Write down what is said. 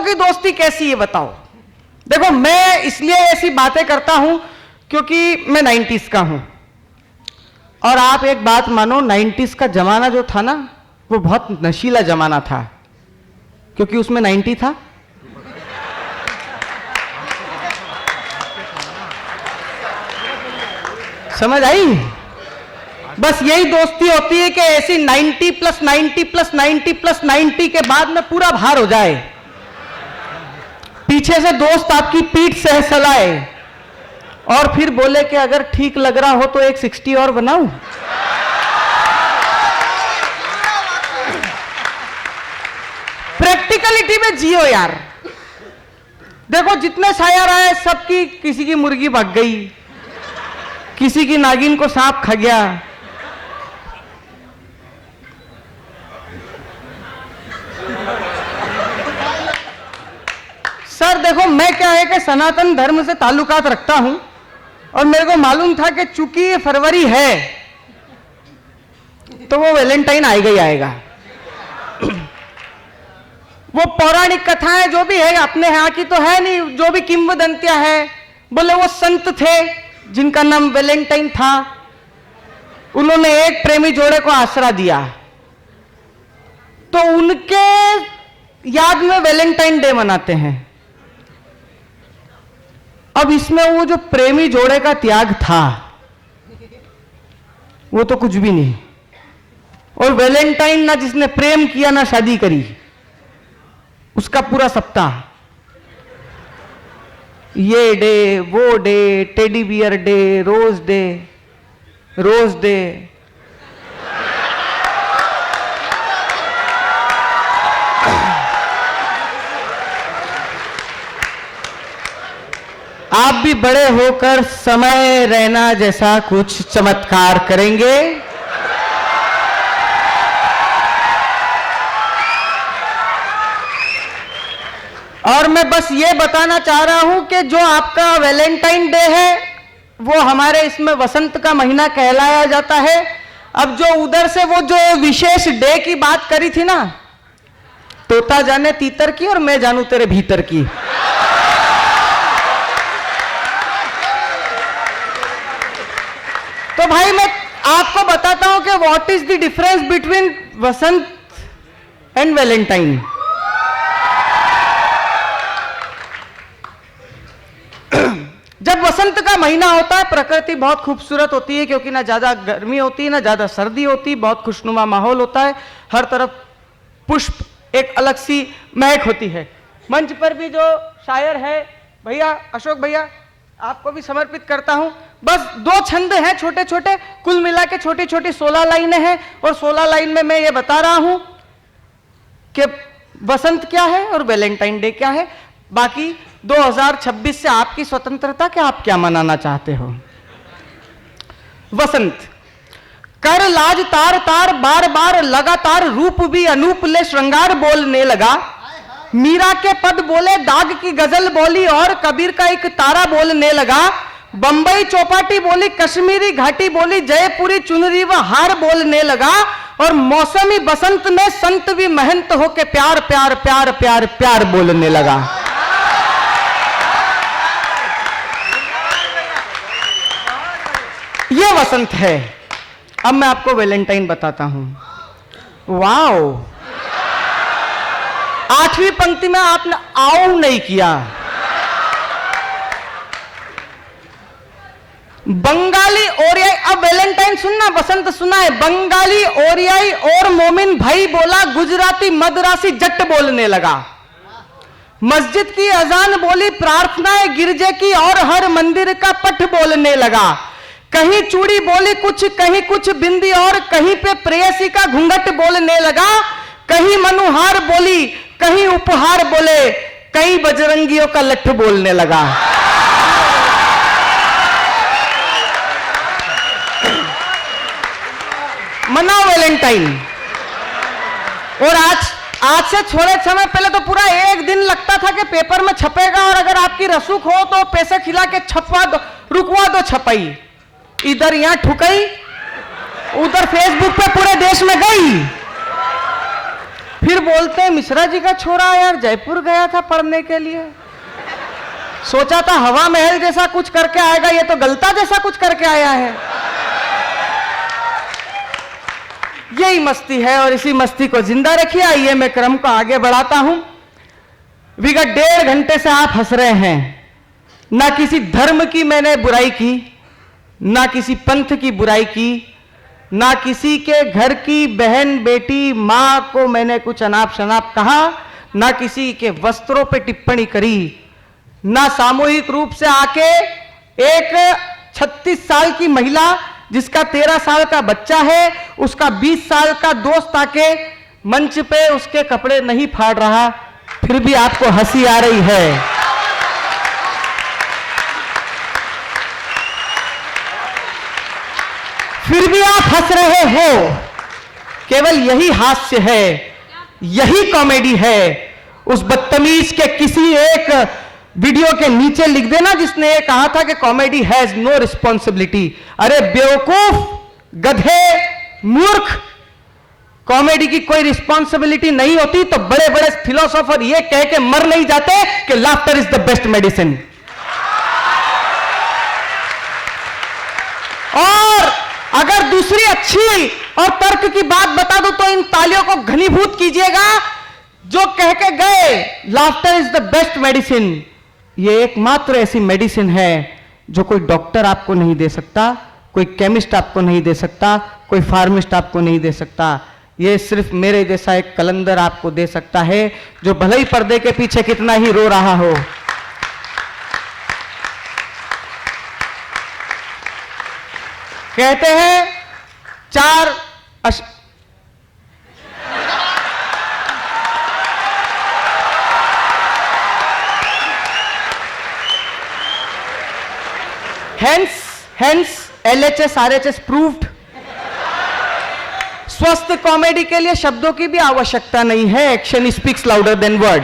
की दोस्ती कैसी है बताओ। देखो मैं इसलिए ऐसी बातें करता हूं क्योंकि मैं 90s का हूं, और आप एक बात मानो, 90s का जमाना जो था ना वो बहुत नशीला जमाना था, क्योंकि उसमें 90 था। समझ आई? बस यही दोस्ती होती है कि ऐसी 90 प्लस 90 प्लस 90 प्लस 90 के बाद में पूरा भार हो जाए, पीछे से दोस्त आपकी पीठ सहसलाए और फिर बोले कि अगर ठीक लग रहा हो तो एक 60 और बनाऊं। प्रैक्टिकलिटी में जियो यार। देखो जितने शायर आए सबकी, किसी की मुर्गी भाग गई, किसी की नागिन को सांप खा गया, सर देखो मैं क्या है कि सनातन धर्म से ताल्लुकात रखता हूं और मेरे को मालूम था कि चूंकि ये फरवरी है तो वो वैलेंटाइन आएगा ही आएगा। वो पौराणिक कथाएं जो भी है अपने यहाँ की तो है नहीं, जो भी किंवदंतियां है, बोले वो संत थे जिनका नाम वैलेंटाइन था, उन्होंने एक प्रेमी जोड़े को आसरा दिया, तो उनके याद में वैलेंटाइन डे मनाते हैं। अब इसमें वो जो प्रेमी जोड़े का त्याग था वो तो कुछ भी नहीं, और वैलेंटाइन ना जिसने प्रेम किया ना शादी करी, उसका पूरा सप्ताह ये डे वो day, teddy bear day, rose day, rose day. आप भी बड़े होकर समय रहना जैसा कुछ चमत्कार करेंगे। और मैं बस ये बताना चाह रहा हूं कि जो आपका वैलेंटाइन डे है वो हमारे इसमें वसंत का महीना कहलाया जाता है। अब जो उधर से वो जो विशेष डे की बात करी थी ना, तोता जाने तीतर की और मैं जानू तेरे भीतर की। तो भाई मैं आपको बताता हूं कि what is the difference between Vasant and Valentine. जब वसंत का महीना होता है प्रकृति बहुत खूबसूरत होती है, क्योंकि ना ज्यादा गर्मी होती है ना ज्यादा सर्दी होती, बहुत खुशनुमा माहौल होता है, हर तरफ पुष्प, एक अलग सी महक होती है। मंच पर भी जो शायर है भैया अशोक भैया, आपको भी समर्पित करता हूं। बस 2 छंद हैं छोटे छोटे, कुल मिला के छोटी छोटी 16 लाइनें हैं, और 16 लाइन में मैं ये बता रहा हूं कि वसंत क्या है और वैलेंटाइन डे क्या है। बाकी 2026 से आपकी स्वतंत्रता कि आप क्या मनाना चाहते हो। वसंत कर लाज तार तार बार बार लगातार, रूप भी अनूप ले श्रृंगार बोलने लगा। मीरा के पद बोले दाग की गजल बोली, और कबीर का एक तारा बोलने लगा। बंबई चौपाटी बोली, कश्मीरी घाटी बोली, जयपुरी चुनरी व हार बोलने लगा। और मौसमी बसंत में संत भी महंत होके प्यार प्यार प्यार प्यार प्यार बोलने लगा। ये वसंत है। अब मैं आपको वैलेंटाइन बताता हूं। वाओ, 8वीं पंक्ति में आपने आओ नहीं किया। बंगाली ओरियाई, अब वैलेंटाइन सुनना, वसंत सुना है। बंगाली ओरियाई और मोमिन भाई बोला, गुजराती मदरासी जट बोलने लगा। मस्जिद की अजान बोली, प्रार्थनाएं गिरजे की, और हर मंदिर का पठ बोलने लगा। कहीं चूड़ी बोली कुछ, कहीं कुछ बिंदी, और कहीं पे प्रेयसी का घूंघट बोलने लगा। कहीं मनुहार बोली, कहीं उपहार बोले, कहीं बजरंगियों का लठ बोलने लगा। मनाओ वैलेंटाइन। और आज से थोड़े समय पहले तो पूरा एक दिन लगता था कि पेपर में छपेगा, और अगर आपकी रसूख हो तो पैसे खिला के छपवा दो, रुकवा दो छपाई। इधर यहां ठुकई, उधर फेसबुक पे पूरे देश में गई। फिर बोलते हैं मिश्रा जी का छोरा यार जयपुर गया था पढ़ने के लिए, सोचा था हवा महल जैसा कुछ करके आएगा, ये तो गलता जैसा कुछ करके आया है। यही मस्ती है और इसी मस्ती को जिंदा रखिए। आइए मैं क्रम को आगे बढ़ाता हूं। विगत 1.5 घंटे से आप हंस रहे हैं। ना किसी धर्म की मैंने बुराई की, ना किसी पंथ की बुराई की, ना किसी के घर की बहन बेटी मां को मैंने कुछ अनाप शनाप कहा, ना किसी के वस्त्रों पे टिप्पणी करी, ना सामूहिक रूप से आके एक 36 साल की महिला जिसका 13 साल का बच्चा है, उसका 20 साल का दोस्त आके मंच पे उसके कपड़े नहीं फाड़ रहा, फिर भी आपको हंसी आ रही है। फिर भी आप हंस रहे हो। केवल यही हास्य है, यही कॉमेडी है। उस बदतमीज के किसी एक वीडियो के नीचे लिख देना जिसने ये कहा था कि कॉमेडी हैज नो रिस्पॉन्सिबिलिटी। अरे बेवकूफ, गधे, मूर्ख, कॉमेडी की कोई रिस्पॉन्सिबिलिटी नहीं होती तो बड़े बड़े फिलोसोफर ये कह के मर नहीं जाते कि laughter is the best medicine. और अगर दूसरी अच्छी और तर्क की बात बता दो तो इन तालियों को घनीभूत कीजिएगा जो कह के गए laughter is the best medicine. ये एकमात्र ऐसी मेडिसिन है जो कोई डॉक्टर आपको नहीं दे सकता, कोई केमिस्ट आपको नहीं दे सकता, कोई फार्मिस्ट आपको नहीं दे सकता। ये सिर्फ मेरे जैसा एक कलंदर आपको दे सकता है जो भले ही पर्दे के पीछे कितना ही रो रहा हो। कहते हैं hence LHS RHS proved स्वस्थ कॉमेडी के लिए शब्दों की भी आवश्यकता नहीं है। Action speaks louder than word.